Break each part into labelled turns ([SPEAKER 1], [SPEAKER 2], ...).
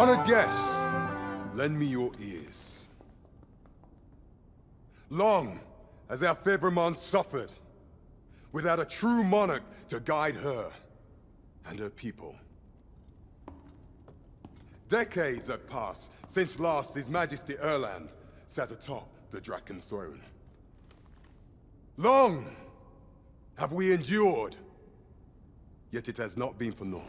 [SPEAKER 1] Honored guests, lend me your ears. Long has our Fevrimon suffered, without a true monarch to guide her and her people. Decades have passed since last His Majesty Erland sat atop the Draken throne. Long have we endured, yet it has not been for naught.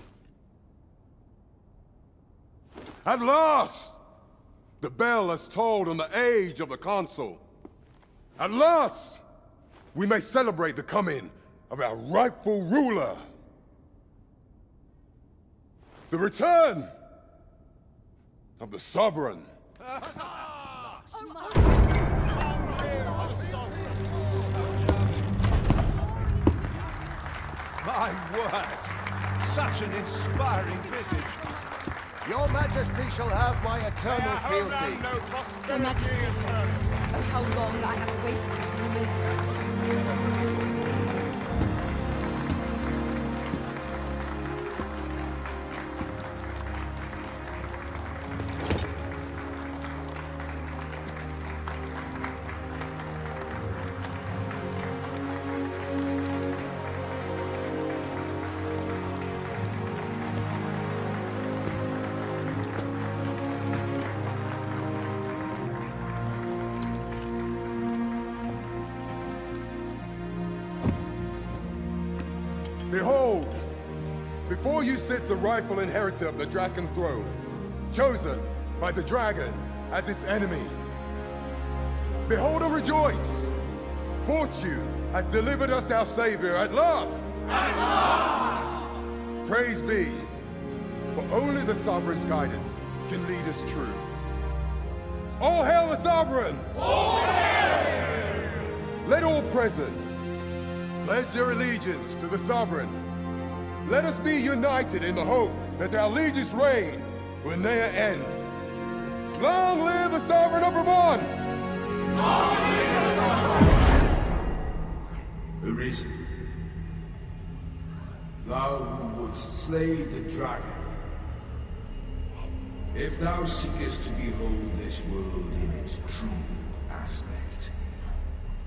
[SPEAKER 1] At last, the bell has tolled on the age of the Consul. At last, we may celebrate the coming of our rightful ruler. The return of the Sovereign.
[SPEAKER 2] My word! Such an inspiring visage.
[SPEAKER 3] Your Majesty shall have my eternal fealty.
[SPEAKER 4] Your Majesty, oh how long I have awaited this moment.
[SPEAKER 1] Behold, before you sits the rightful inheritor of the Draken throne, chosen by the dragon as its enemy. Behold and rejoice! Fortune has delivered us our savior at last! At last! Praise be, for only the Sovereign's guidance can lead us true. All hail the Sovereign! All hail! Let all present pledge their allegiance to the Sovereign. Let us be united in the hope that our liege's reign will ne'er end. Long live the Sovereign of Vermont! Long live the Sovereign!
[SPEAKER 5] Arisen, thou who wouldst slay the dragon, if thou seekest to behold this world in its true aspect,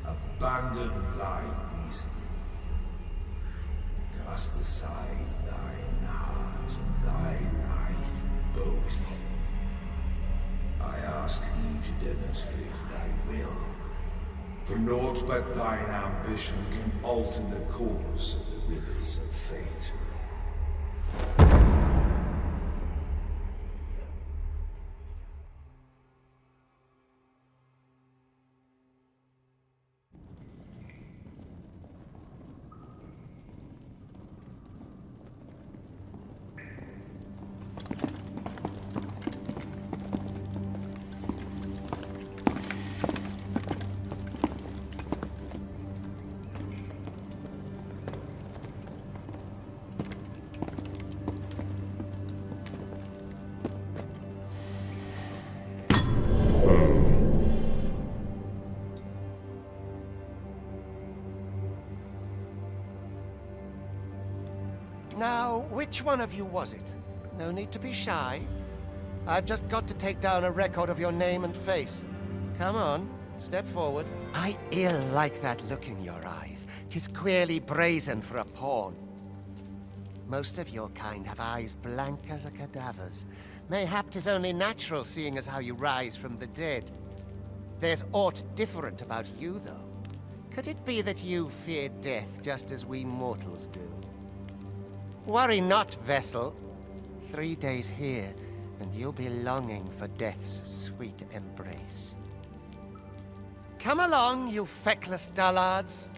[SPEAKER 5] abandon thy reason. Cast aside thine heart and thy life both. I ask thee to demonstrate thy will, for naught but thine ambition can alter the course of the rivers of fate.
[SPEAKER 3] Now, which one of you was it? No need to be shy. I've just got to take down a record of your name and face. Come on, step forward. I ill like that look in your eyes. 'Tis queerly brazen for a pawn. Most of your kind have eyes blank as a cadaver's. Mayhap 'tis only natural, seeing as how you rise from the dead. There's aught different about you, though. Could it be that you fear death just as we mortals do? Worry not, vessel. 3 days here, and you'll be longing for death's sweet embrace. Come along, you feckless dullards.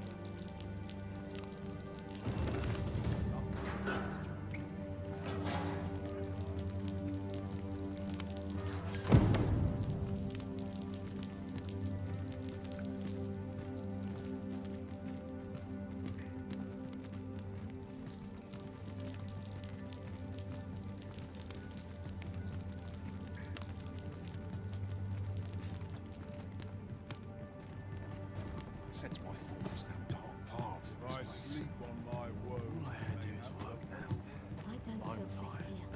[SPEAKER 2] Sets my thoughts down dark paths.
[SPEAKER 6] I sleep on my woe.
[SPEAKER 2] All I had to do is work now.
[SPEAKER 4] I don't feel safe here.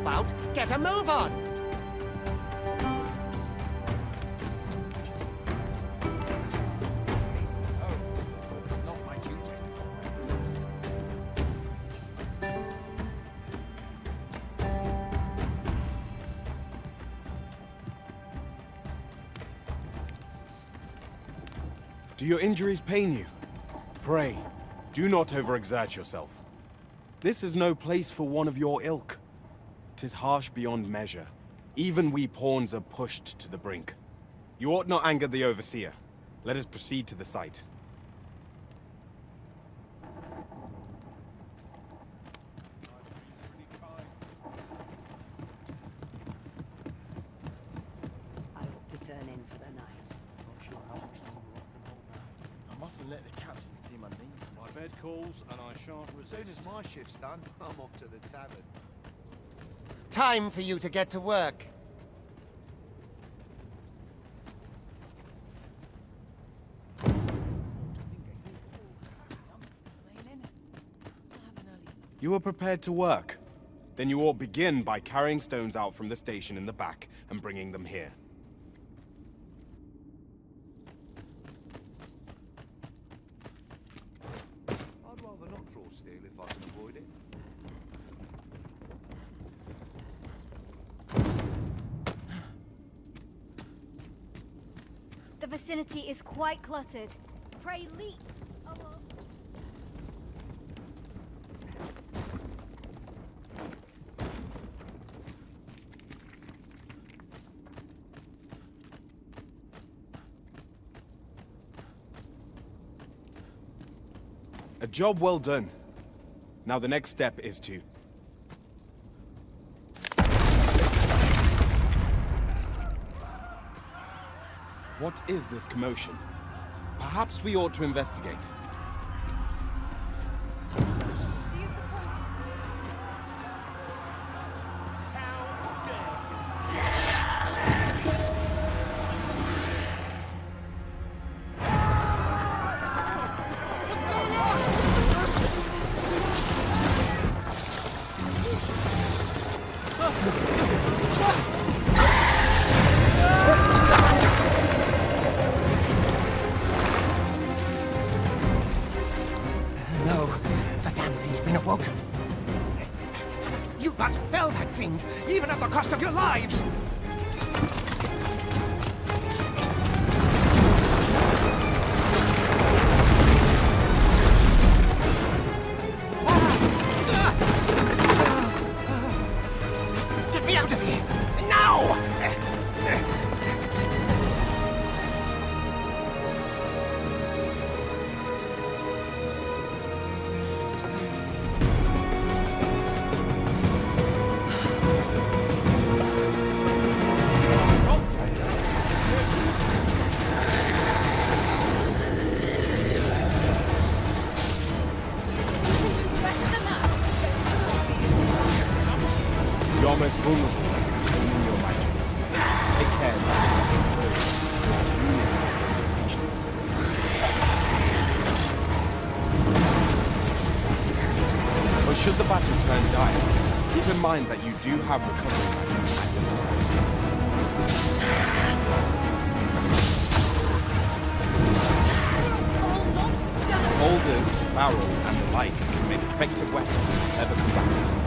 [SPEAKER 3] about? Get a move on!
[SPEAKER 7] Do your injuries pain you? Pray, do not overexert yourself. This is no place for one of your ilk. 'Tis harsh beyond measure. Even we pawns are pushed to the brink. You ought not anger the overseer. Let us proceed to the site.
[SPEAKER 8] I ought to turn in for the night.
[SPEAKER 6] Not sure how much longer I can hold out.
[SPEAKER 9] I mustn't let the captain see my knees.
[SPEAKER 2] My bed calls, and I shan't
[SPEAKER 9] As soon
[SPEAKER 2] resist.
[SPEAKER 9] as my shift's done, I'm off to the tavern.
[SPEAKER 3] Time for you to get to work.
[SPEAKER 7] You are prepared to work? Then you ought begin by carrying stones out from the station in the back and bringing them here.
[SPEAKER 9] I'd rather not draw steel if I can avoid it.
[SPEAKER 10] The vicinity is quite cluttered. Pray leap.
[SPEAKER 7] A job well done. Now the next step is to... What is this commotion? Perhaps we ought to investigate.
[SPEAKER 3] No, the damn thing's been awoken. You but fell that fiend, even at the cost of your lives! Get me out of here! Now!
[SPEAKER 7] You are most vulnerable when retaining your vitals. Take care not to get too near your patient. But should the battle turn dire, keep in mind that you do have recovery methods at your disposal. Boulders, barrels, and the like can make effective weapons if ever combated.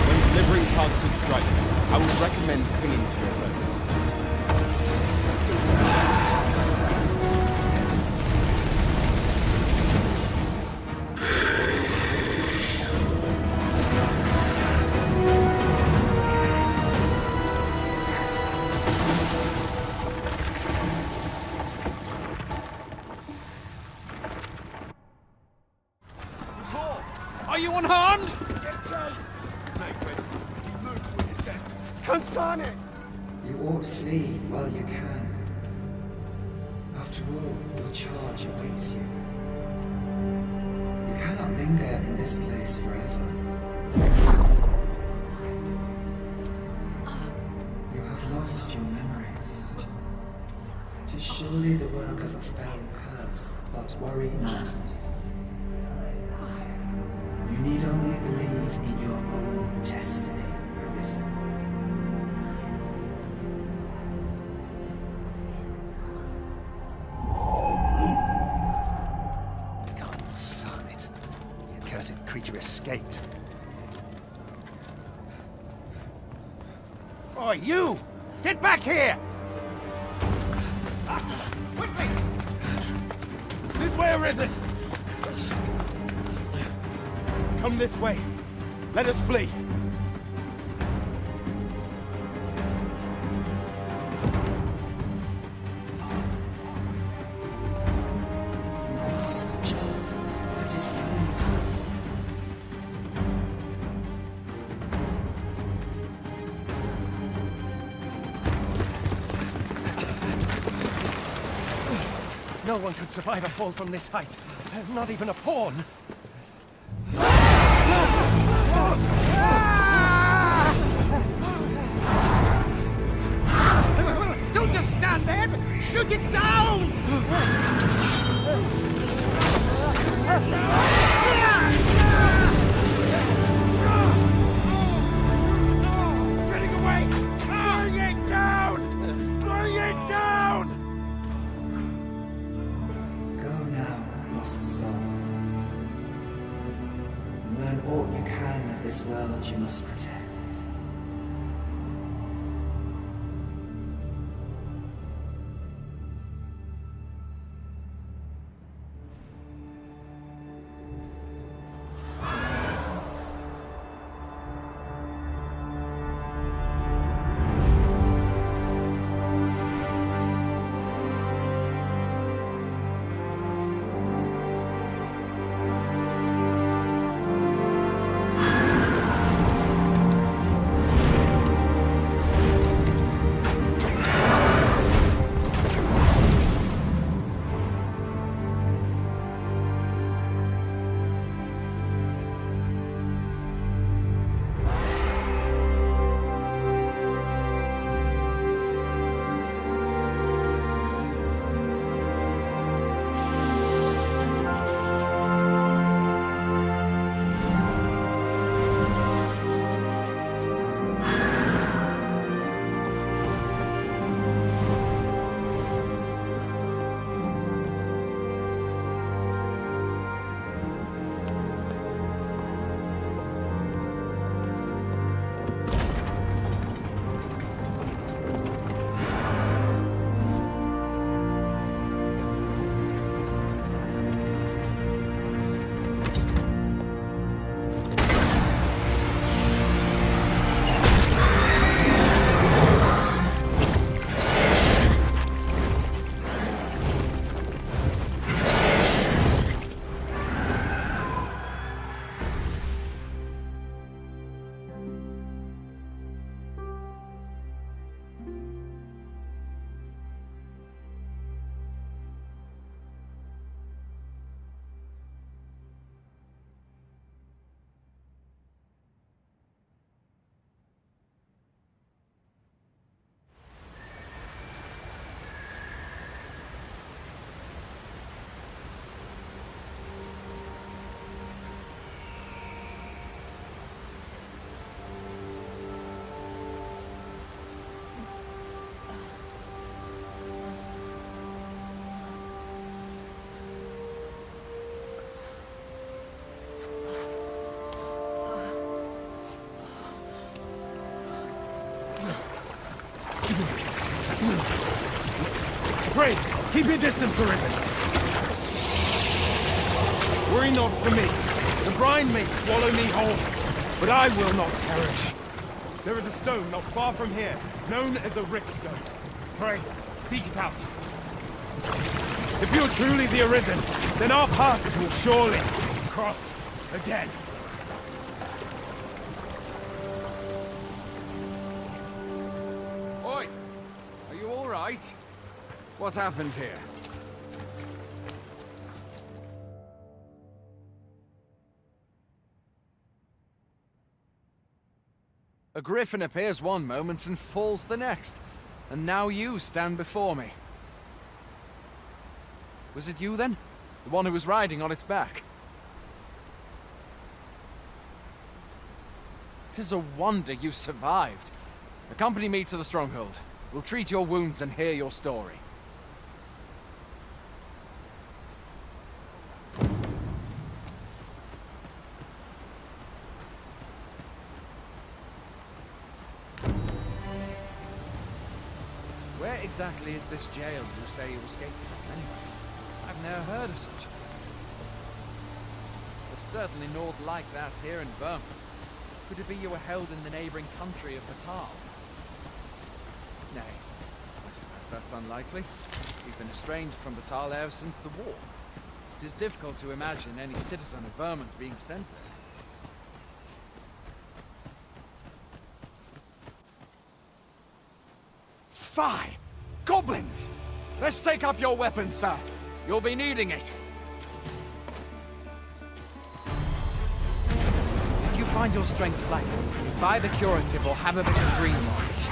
[SPEAKER 7] When delivering targeted strikes, I would recommend clinging to your foe.
[SPEAKER 2] Are you unharmed?
[SPEAKER 5] You ought to flee while you can. After all, your charge awaits you. You cannot linger in this place forever.
[SPEAKER 11] fell curse, but worry not. You need only believe in your own destiny, Arisen.
[SPEAKER 3] God son it. The accursed creature escaped. Oh, you! Get back here! Quickly!
[SPEAKER 7] This way, Arisen! Come this way. Let us flee.
[SPEAKER 11] You must, Joe. That is the only path.
[SPEAKER 3] No one could survive a fall from this height. Not even a pawn. Don't just stand there! Shoot it down! It's getting away! Bring it down! Bring it down!
[SPEAKER 11] Go now, lost soul. Learn all you can of this world you must protect.
[SPEAKER 7] Pray, keep your distance, Arisen. Worry not for me. The brine may swallow me whole, but I will not perish. There is a stone not far from here, known as a rift stone. Pray, seek it out. If you're truly the Arisen, then our paths will surely cross again.
[SPEAKER 12] Oi! Are you all right? What happened here? A griffin appears one moment and falls the next. And now you stand before me. Was it you then? The one who was riding on its back? 'Tis a wonder you survived. Accompany me to the stronghold. We'll treat your wounds and hear your story. Where exactly is this jail you say you escaped from, anyway? I've never heard of such a place. There's certainly naught like that here in Vermont. Could it be you were held in the neighboring country of Batal? Nay, I suppose that's unlikely. We've been estranged from Batal ever since the war. It is difficult to imagine any citizen of Vermont being sent there. Fie! Goblins! Let's take up your weapons, sir. You'll be needing it. If you find your strength flagging, buy the curative or have a bit of green knowledge.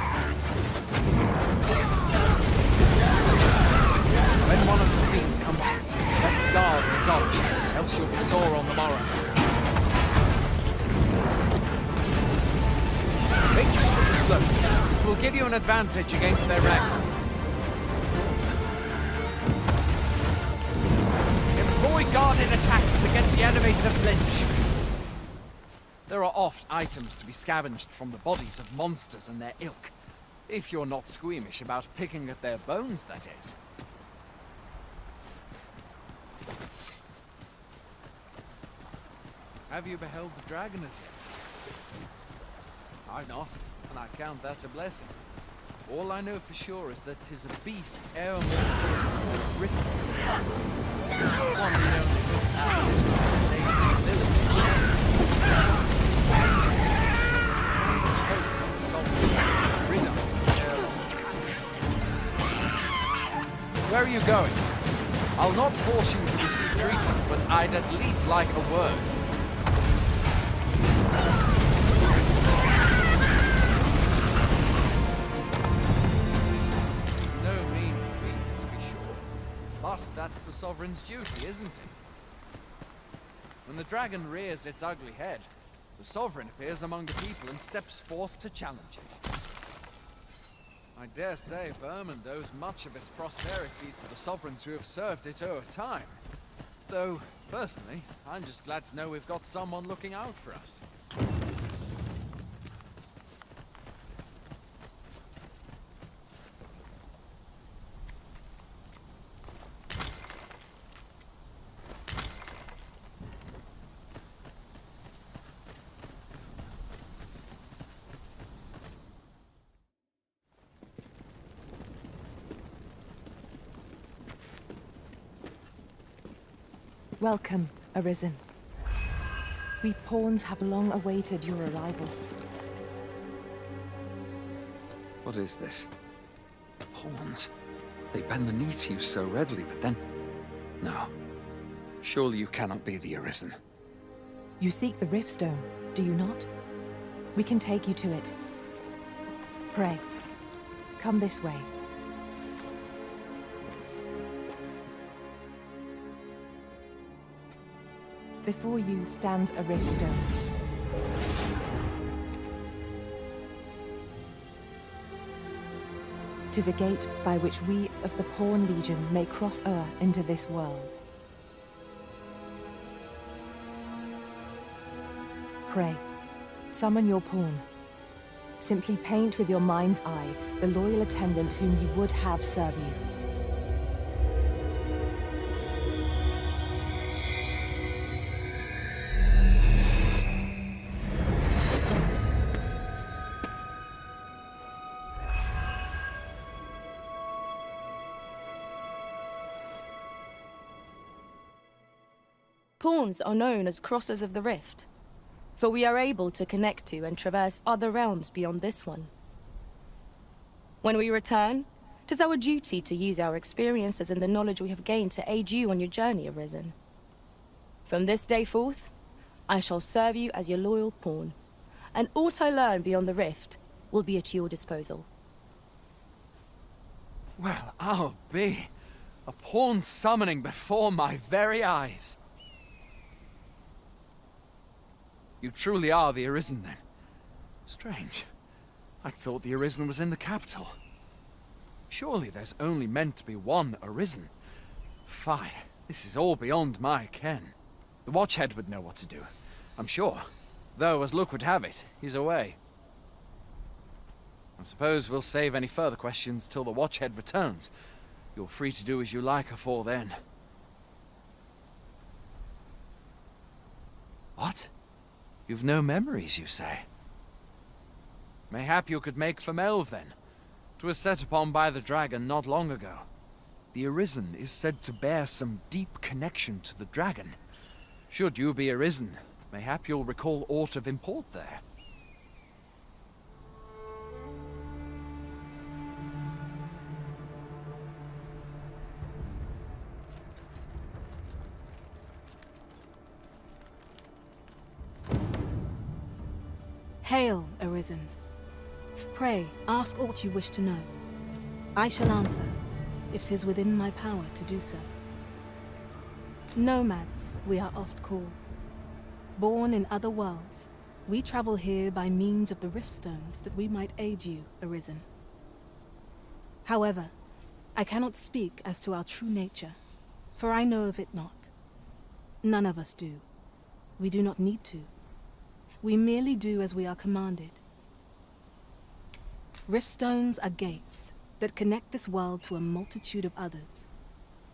[SPEAKER 12] When one of the fiends comes in, best guard and dodge, else you'll be sore on the morrow. Make use of the slopes. It will give you an advantage against their ranks. Employ guarded attacks to get the enemy to flinch. There are oft items to be scavenged from the bodies of monsters and their ilk. If you're not squeamish about picking at their bones, that is. Have you beheld the dragon as yet? I've not, and I count that a blessing. All I know for sure is that 'tis a beast e'er more fearsome than a griffin. One we know this was the state of the village. Hope the sovereign rid us ere long. Where are you going? I'll not force you to receive treatment, but I'd at least like a word. That's the sovereign's duty, isn't it? When the dragon rears its ugly head, the sovereign appears among the people and steps forth to challenge it. I dare say Vermont owes much of its prosperity to the sovereigns who have served it o'er time. Though, personally, I'm just glad to know we've got someone looking out for us.
[SPEAKER 13] Welcome, Arisen. We pawns have long awaited your arrival.
[SPEAKER 12] What is this? Pawns? They bend the knee to you so readily, but then... No. Surely you cannot be the Arisen.
[SPEAKER 13] You seek the Riftstone, do you not? We can take you to it. Pray, come this way. Before you stands a Riftstone. "'Tis a gate by which we of the Pawn Legion may cross o'er into this world. Pray, summon your pawn. Simply paint with your mind's eye the loyal attendant whom you would have serve you.
[SPEAKER 14] Pawns are known as crossers of the rift, for we are able to connect to and traverse other realms beyond this one. When we return, 'tis our duty to use our experiences and the knowledge we have gained to aid you on your journey, Arisen. From this day forth, I shall serve you as your loyal pawn, and aught I learn beyond the rift will be at your disposal."
[SPEAKER 12] Well, I'll be. A pawn summoning before my very eyes. You truly are the Arisen, then? Strange. I thought the Arisen was in the capital. Surely there's only meant to be one Arisen. Fie, this is all beyond my ken. The Watchhead would know what to do, I'm sure. Though, as luck would have it, he's away. I suppose we'll save any further questions till the Watchhead returns. You're free to do as you like afore then. What? You've no memories, you say? Mayhap you could make for Melve, then. 'Twas set upon by the dragon not long ago. The Arisen is said to bear some deep connection to the dragon. Should you be Arisen, mayhap you'll recall aught of import there.
[SPEAKER 13] Hail, Arisen. Pray, ask aught you wish to know. I shall answer, if 'tis within my power to do so. Nomads, we are oft called. Born in other worlds, we travel here by means of the riftstones that we might aid you, Arisen. However, I cannot speak as to our true nature, for I know of it not. None of us do. We do not need to. We merely do as we are commanded. Riftstones are gates that connect this world to a multitude of others.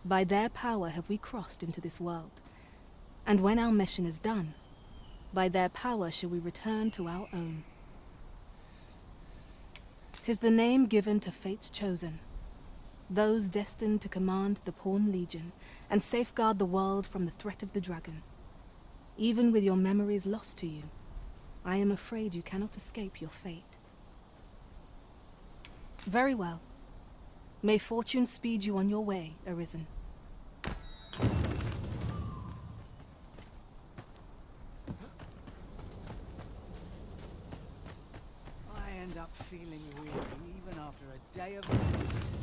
[SPEAKER 13] By their power have we crossed into this world. And when our mission is done, by their power shall we return to our own. 'Tis the name given to fate's chosen, those destined to command the Pawn Legion and safeguard the world from the threat of the dragon. Even with your memories lost to you, I am afraid you cannot escape your fate. Very well. May fortune speed you on your way, Arisen.
[SPEAKER 15] I end up feeling weary even after a day of rest.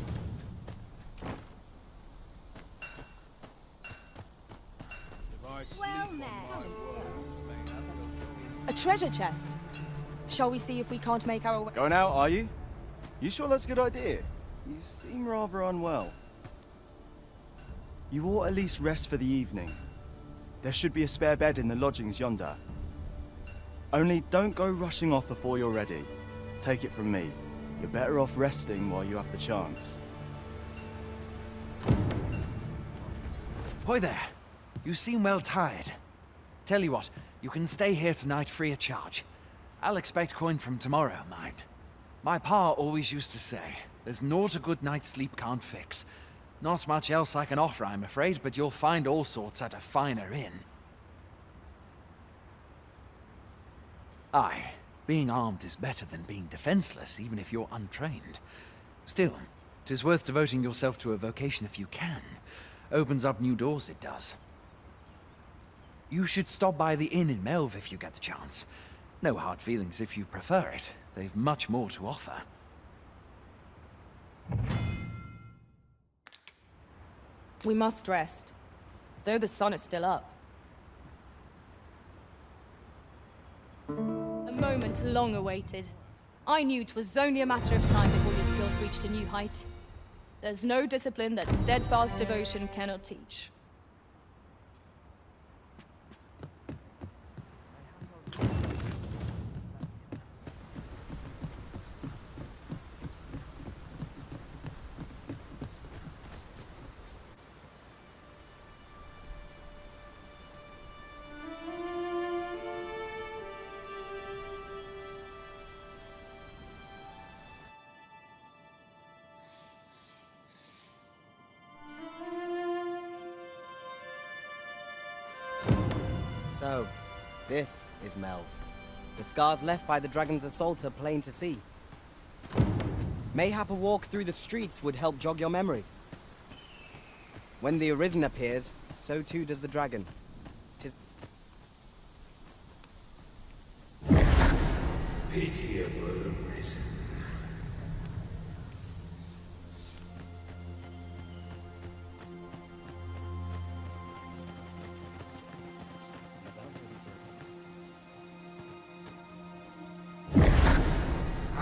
[SPEAKER 10] Well met.
[SPEAKER 14] A treasure chest. Shall we see if we can't make our way?
[SPEAKER 16] Going out, are you? You sure that's a good idea? You seem rather unwell. You ought at least rest for the evening. There should be a spare bed in the lodgings yonder. Only don't go rushing off before you're ready. Take it from me. You're better off resting while you have the chance.
[SPEAKER 12] Hoy there. You seem well tired. Tell you what, you can stay here tonight free of charge. I'll expect coin from tomorrow, mind. My pa always used to say, there's naught a good night's sleep can't fix. Not much else I can offer, I'm afraid, but you'll find all sorts at a finer inn. Aye, being armed is better than being defenseless, even if you're untrained. Still, 'tis worth devoting yourself to a vocation if you can. Opens up new doors, it does. You should stop by the inn in Melve if you get the chance. No hard feelings if you prefer it. They've much more to offer.
[SPEAKER 14] We must rest, though the sun is still up. A moment long awaited. I knew 'twas only a matter of time before your skills reached a new height. There's no discipline that steadfast devotion cannot teach.
[SPEAKER 17] So, this is Melve. The scars left by the dragon's assault are plain to see. Mayhap a walk through the streets would help jog your memory. When the Arisen appears, so too does the dragon.
[SPEAKER 5] Pitiable Arisen.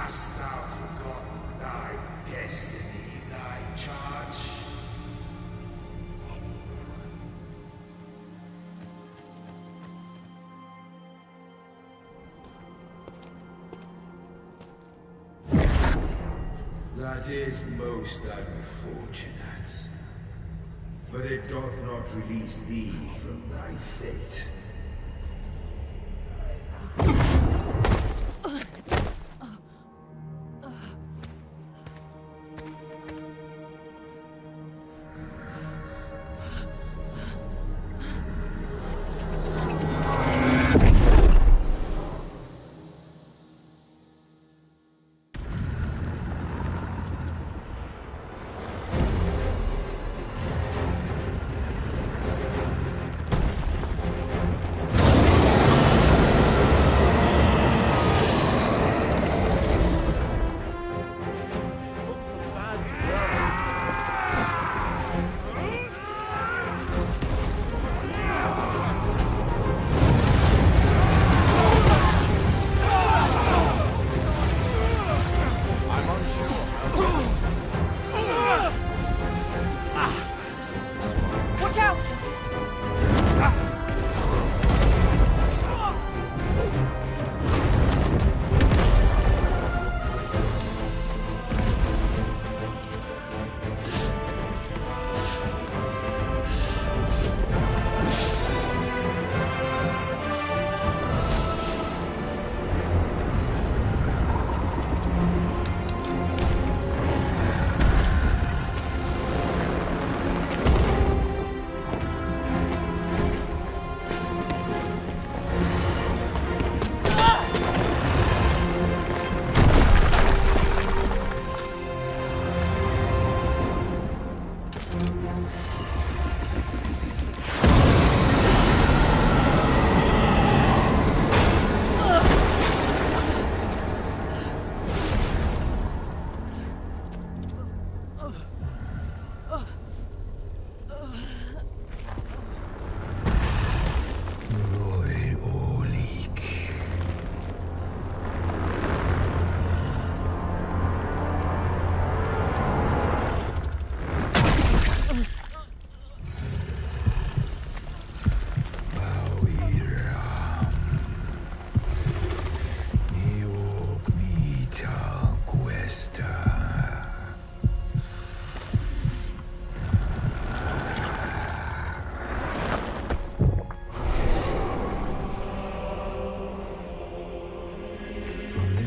[SPEAKER 5] Hast thou forgotten thy destiny, thy charge? That is most unfortunate. But it doth not release thee from thy fate.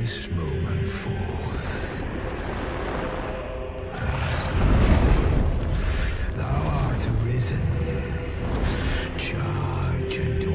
[SPEAKER 5] this moment forth. Thou art arisen. Charge and all.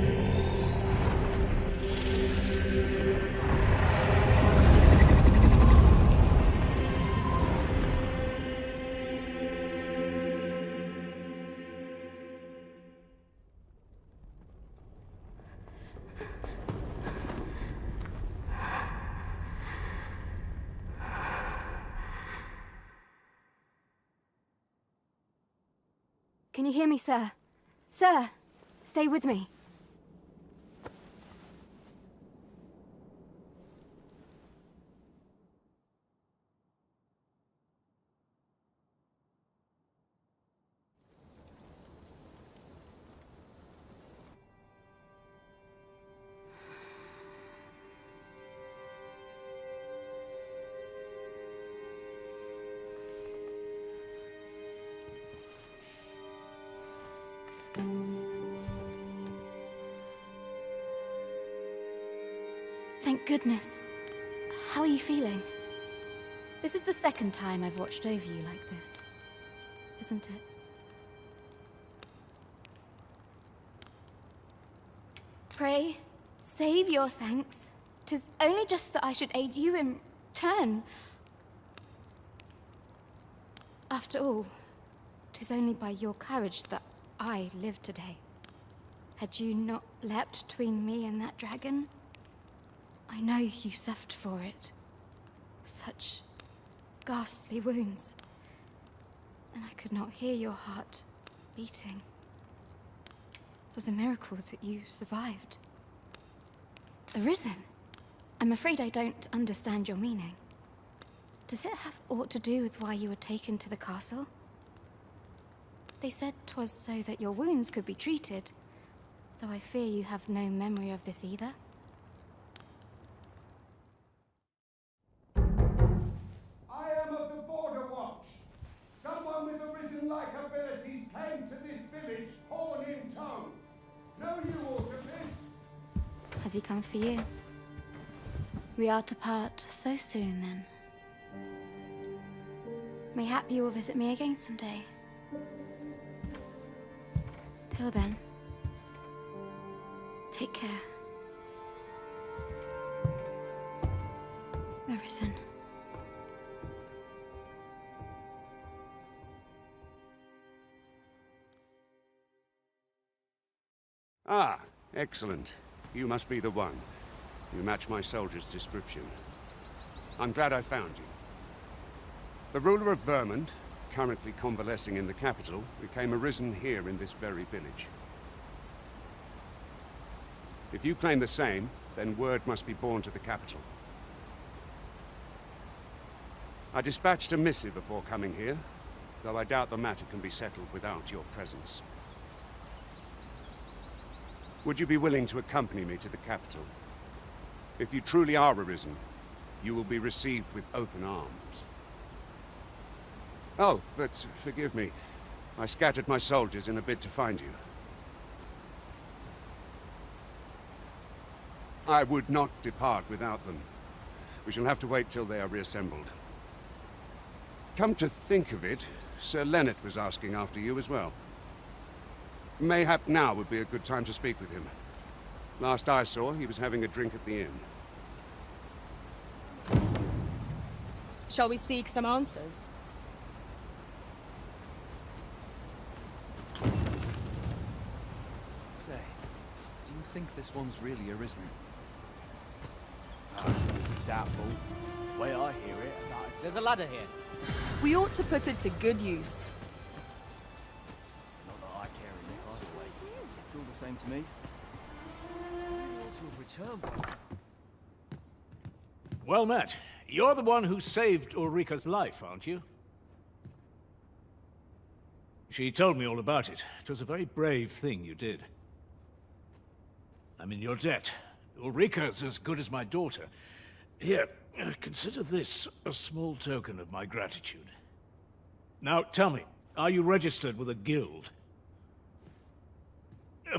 [SPEAKER 10] Can you hear me, sir? Sir, stay with me. Thank goodness. How are you feeling? This is the second time I've watched over you like this, isn't it? Pray, save your thanks. 'Tis only just that I should aid you in turn. After all, 'tis only by your courage that I live today. Had you not leapt between me and that dragon, I know you suffered for it. Such ghastly wounds. And I could not hear your heart beating. It was a miracle that you survived. Arisen? I'm afraid I don't understand your meaning. Does it have aught to do with why you were taken to the castle? They said 'twas so that your wounds could be treated, though I fear you have no memory of this either.
[SPEAKER 2] I am of the Border Watch. Someone with arisen-like abilities came to this village, horn in tow. Know you aught of this?
[SPEAKER 10] Has he come for you? We are to part so soon, then. Mayhap you will visit me again someday. Till then, take care. Arisen.
[SPEAKER 18] Ah, excellent. You must be the one. You match my soldier's description. I'm glad I found you. The ruler of Vermont, currently convalescing in the capital, became arisen here in this very village. If you claim the same, then word must be borne to the capital. I dispatched a missive before coming here, though I doubt the matter can be settled without your presence. Would you be willing to accompany me to the capital? If you truly are arisen, you will be received with open arms. Oh, but forgive me. I scattered my soldiers in a bid to find you. I would not depart without them. We shall have to wait till they are reassembled. Come to think of it, Sir Leonard was asking after you as well. Mayhap now would be a good time to speak with him. Last I saw, he was having a drink at the inn.
[SPEAKER 14] Shall we seek some answers?
[SPEAKER 12] Say, do you think this one's really arisen?
[SPEAKER 16] Doubtful. Way I hear it,
[SPEAKER 17] There's a ladder here.
[SPEAKER 14] We ought to put it to good use.
[SPEAKER 16] not that I care in it either way. It's all the same to me.
[SPEAKER 2] To return.
[SPEAKER 19] Well met. You're the one who saved Ulrike's life, aren't you? She told me all about it. It was a very brave thing you did. I'm in your debt. Ulrike's as good as my daughter. Here, consider this a small token of my gratitude. Now, tell me, are you registered with a guild?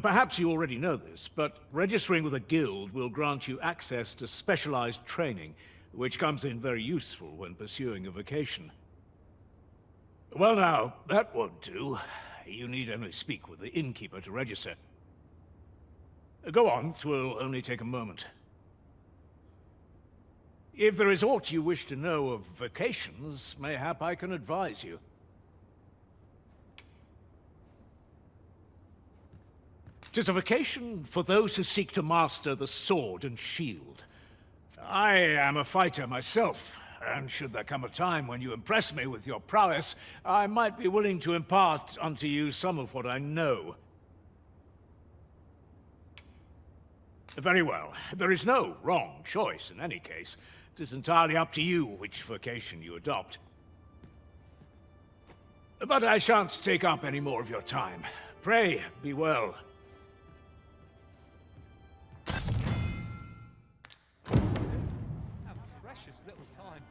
[SPEAKER 19] Perhaps you already know this, but registering with a guild will grant you access to specialized training, which comes in very useful when pursuing a vocation. Well now, that won't do. You need only speak with the innkeeper to register. Go on, 'twill only take a moment. If there is aught you wish to know of vocations, mayhap I can advise you. 'Tis a vocation for those who seek to master the sword and shield. I am a fighter myself, and should there come a time when you impress me with your prowess, I might be willing to impart unto you some of what I know. Very well. There is no wrong choice in any case. It is entirely up to you which vocation you adopt. But I shan't take up any more of your time. Pray, be well.
[SPEAKER 12] Precious little time.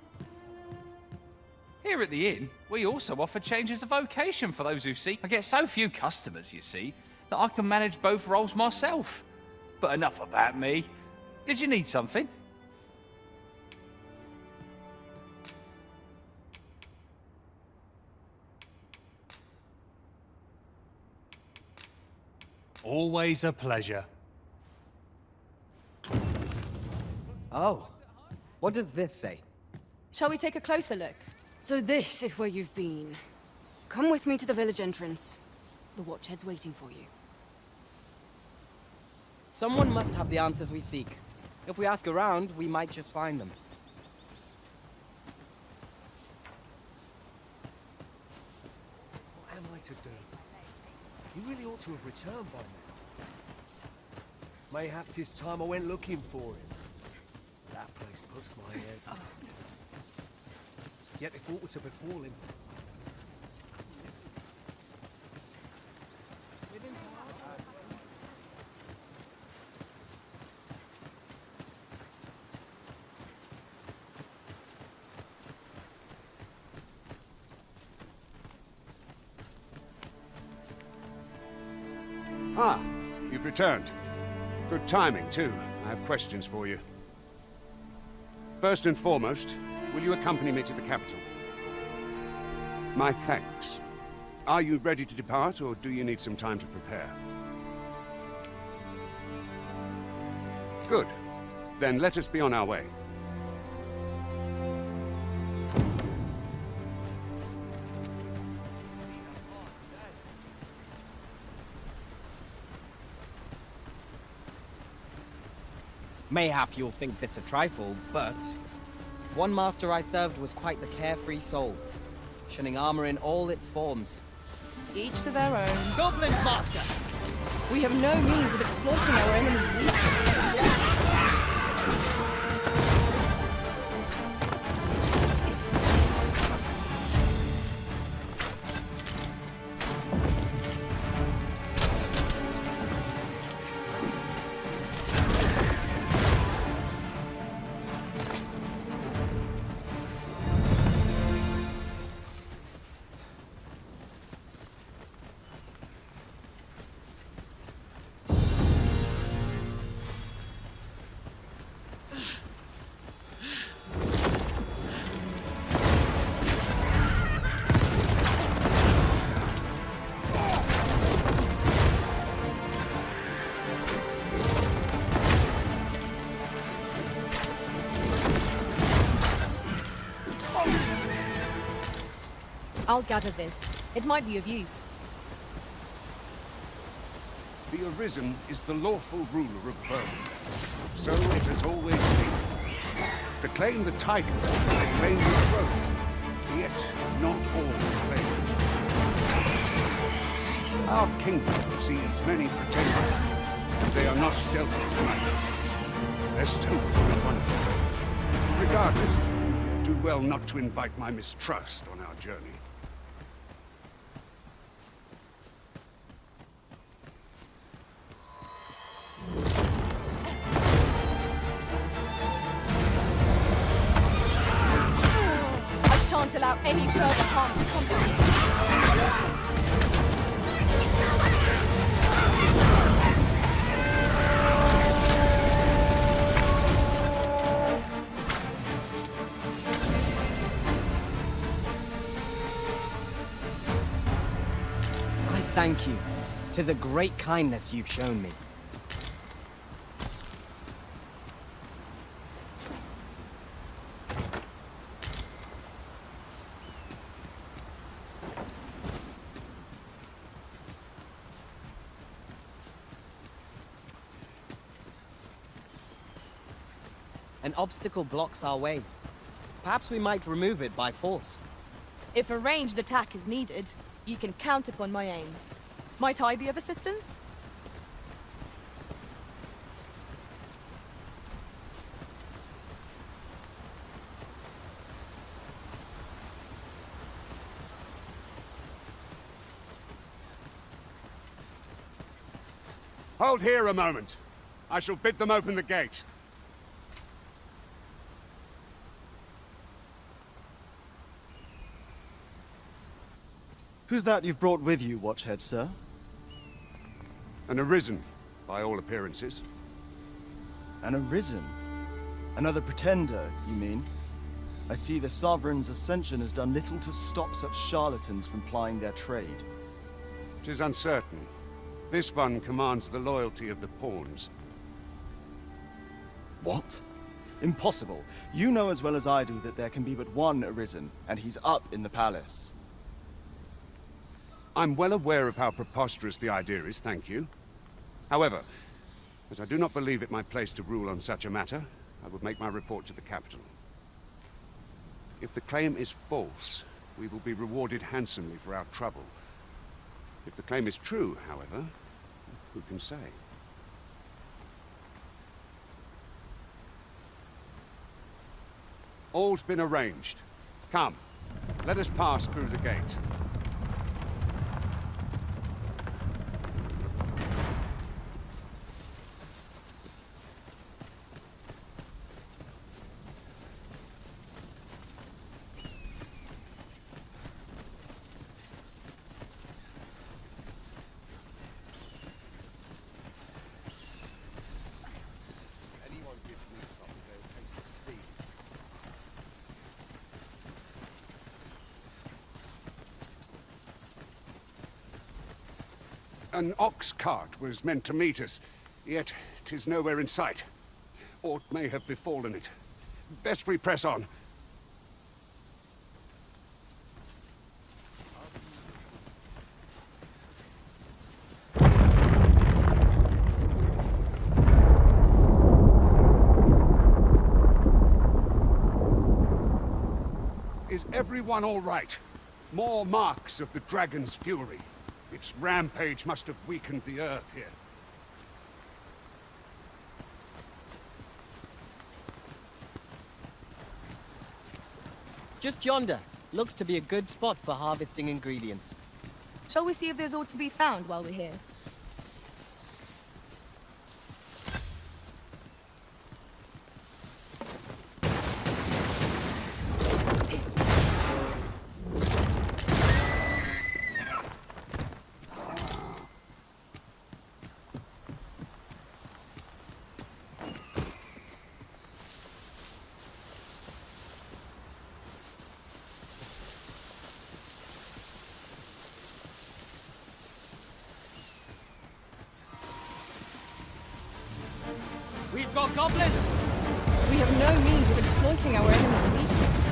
[SPEAKER 12] Here at the inn, we also offer changes of vocation for those who seek. I get so few customers, you see, that I can manage both roles myself. But enough about me. Did you need something?
[SPEAKER 19] Always a pleasure.
[SPEAKER 17] Oh. What does this say?
[SPEAKER 14] Shall we take a closer look?
[SPEAKER 4] So this is where you've been. Come with me to the village entrance. The watchhead's waiting for you.
[SPEAKER 17] Someone must have the answers we seek. If we ask around, we might just find them.
[SPEAKER 2] What am I to do? He really ought to have returned by now. Mayhap 'tis time I went looking for him. That place puts my ears up.
[SPEAKER 15] Yet if aught were to befall him.
[SPEAKER 18] Ah, you've returned. Good timing, too. I have questions for you. First and foremost, will you accompany me to the capital? My thanks. Are you ready to depart, or do you need some time to prepare? Good. Then let us be on our way.
[SPEAKER 17] Mayhap you'll think this a trifle, but one master I served was quite the carefree soul, shunning armor in all its forms.
[SPEAKER 14] Each to their own.
[SPEAKER 17] Goblins, master!
[SPEAKER 14] We have no means of exploiting our enemy's weakness. I'll gather this. It might be of use.
[SPEAKER 18] The Arisen is the lawful ruler of Vermont. So it has always been. To claim the title, to claim the throne, yet not all claim. Our kingdom sees many pretenders, and they are not dealt with tonight. Lest hope be one of them. Regardless, do well not to invite my mistrust on our journey.
[SPEAKER 14] I shan't allow any further harm to come to me.
[SPEAKER 17] Thank you. 'Tis a great kindness you've shown me. An obstacle blocks our way. Perhaps we might remove it by force.
[SPEAKER 14] If a ranged attack is needed, you can count upon my aim. Might I be of assistance?
[SPEAKER 18] Hold here a moment. I shall bid them open the gate.
[SPEAKER 16] Who's that you've brought with you, Watchhead, sir?
[SPEAKER 18] An Arisen, by all appearances.
[SPEAKER 16] An Arisen? Another pretender, you mean? I see the Sovereign's ascension has done little to stop such charlatans from plying their trade.
[SPEAKER 18] 'Tis uncertain. This one commands the loyalty of the pawns.
[SPEAKER 16] What? Impossible. You know as well as I do that there can be but one Arisen, and he's up in the palace.
[SPEAKER 18] I'm well aware of how preposterous the idea is, thank you. However, as I do not believe it my place to rule on such a matter, I would make my report to the capital. If the claim is false, we will be rewarded handsomely for our trouble. If the claim is true, however, who can say? All's been arranged. Come, Let us pass through the gate. Anyone gives me trouble, they'll taste the steam. An ox cart was meant to meet us, yet 'tis nowhere in sight. Aught may have befallen it. Best we press on. Is everyone all right? More marks of the dragon's fury. Its rampage must have weakened the earth here.
[SPEAKER 17] Just yonder. Looks to be a good spot for harvesting ingredients.
[SPEAKER 14] Shall we see if there's aught to be found while we're here?
[SPEAKER 17] We've got goblins!
[SPEAKER 14] We have no means of exploiting our enemy's weakness.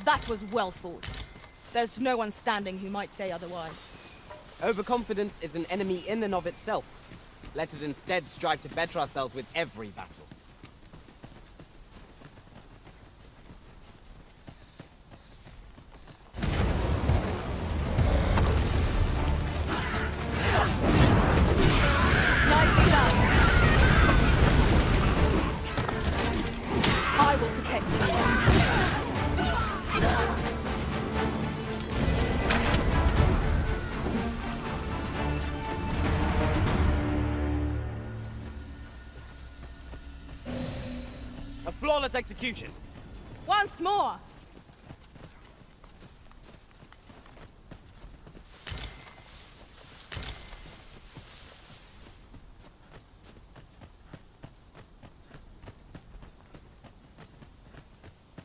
[SPEAKER 14] That was well fought. There's no one standing who might say otherwise.
[SPEAKER 17] Overconfidence is an enemy in and of itself. Let us instead strive to better ourselves with every battle.
[SPEAKER 14] Nicely done. I will protect you.
[SPEAKER 17] A flawless execution.
[SPEAKER 14] Once more.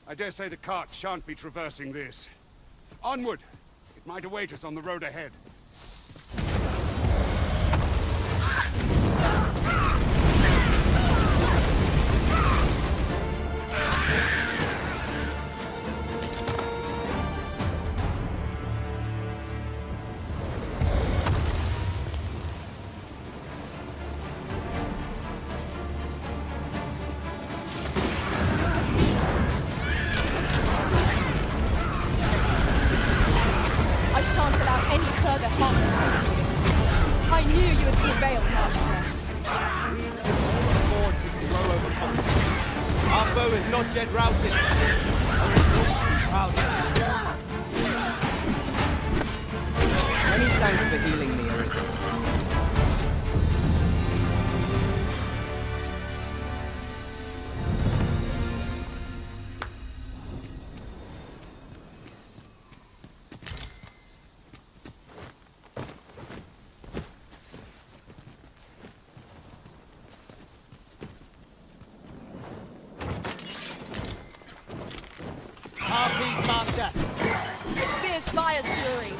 [SPEAKER 18] I dare say the cart shan't be traversing this. Onward! It might await us on the road ahead.
[SPEAKER 14] I shan't allow any further harm to come to you. I knew you would prevail, Master.
[SPEAKER 17] Our foe is not yet routed. Many thanks for healing me, Urizen. Harpies, Master!
[SPEAKER 14] Its fierce fire's fury.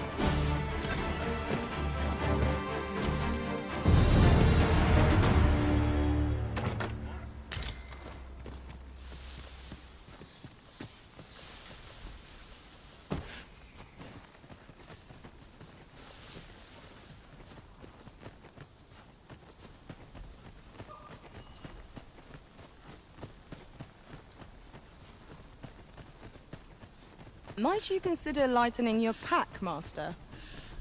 [SPEAKER 14] Might you consider lightening your pack, Master?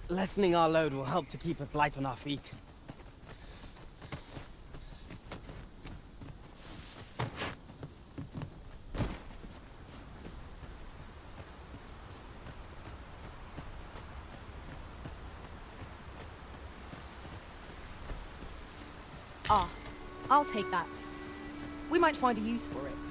[SPEAKER 17] Lessening our load will help to keep us light on our feet.
[SPEAKER 14] Ah, I'll take that. We might find a use for it.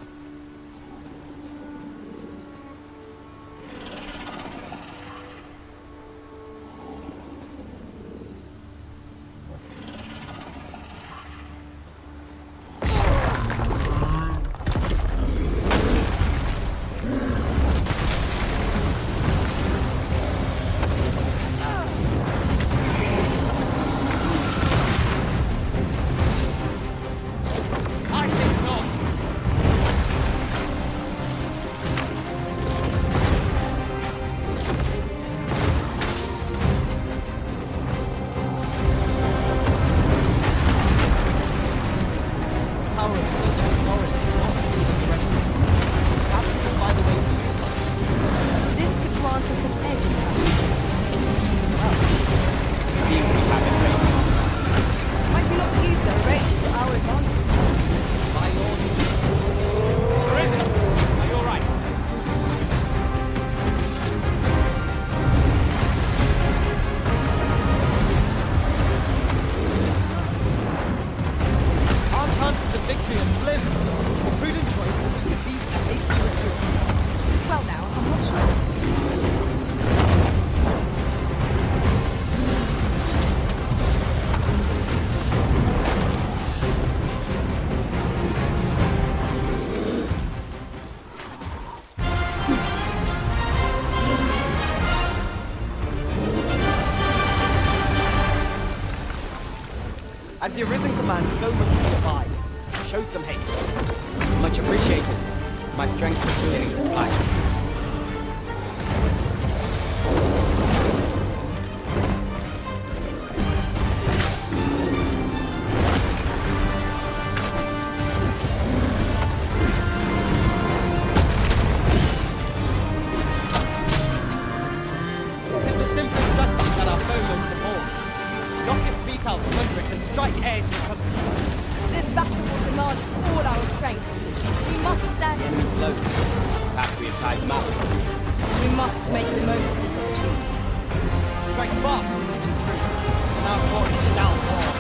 [SPEAKER 17] As the Arisen commands, so must we abide. Show some haste. Much appreciated. My strength is beginning to fly.
[SPEAKER 14] This battle will demand all our strength. We must stand
[SPEAKER 17] enemy slows. Perhaps we have tied them out.
[SPEAKER 14] We must make the most of this opportunity.
[SPEAKER 17] Strike fast and true, and our glory shall fall.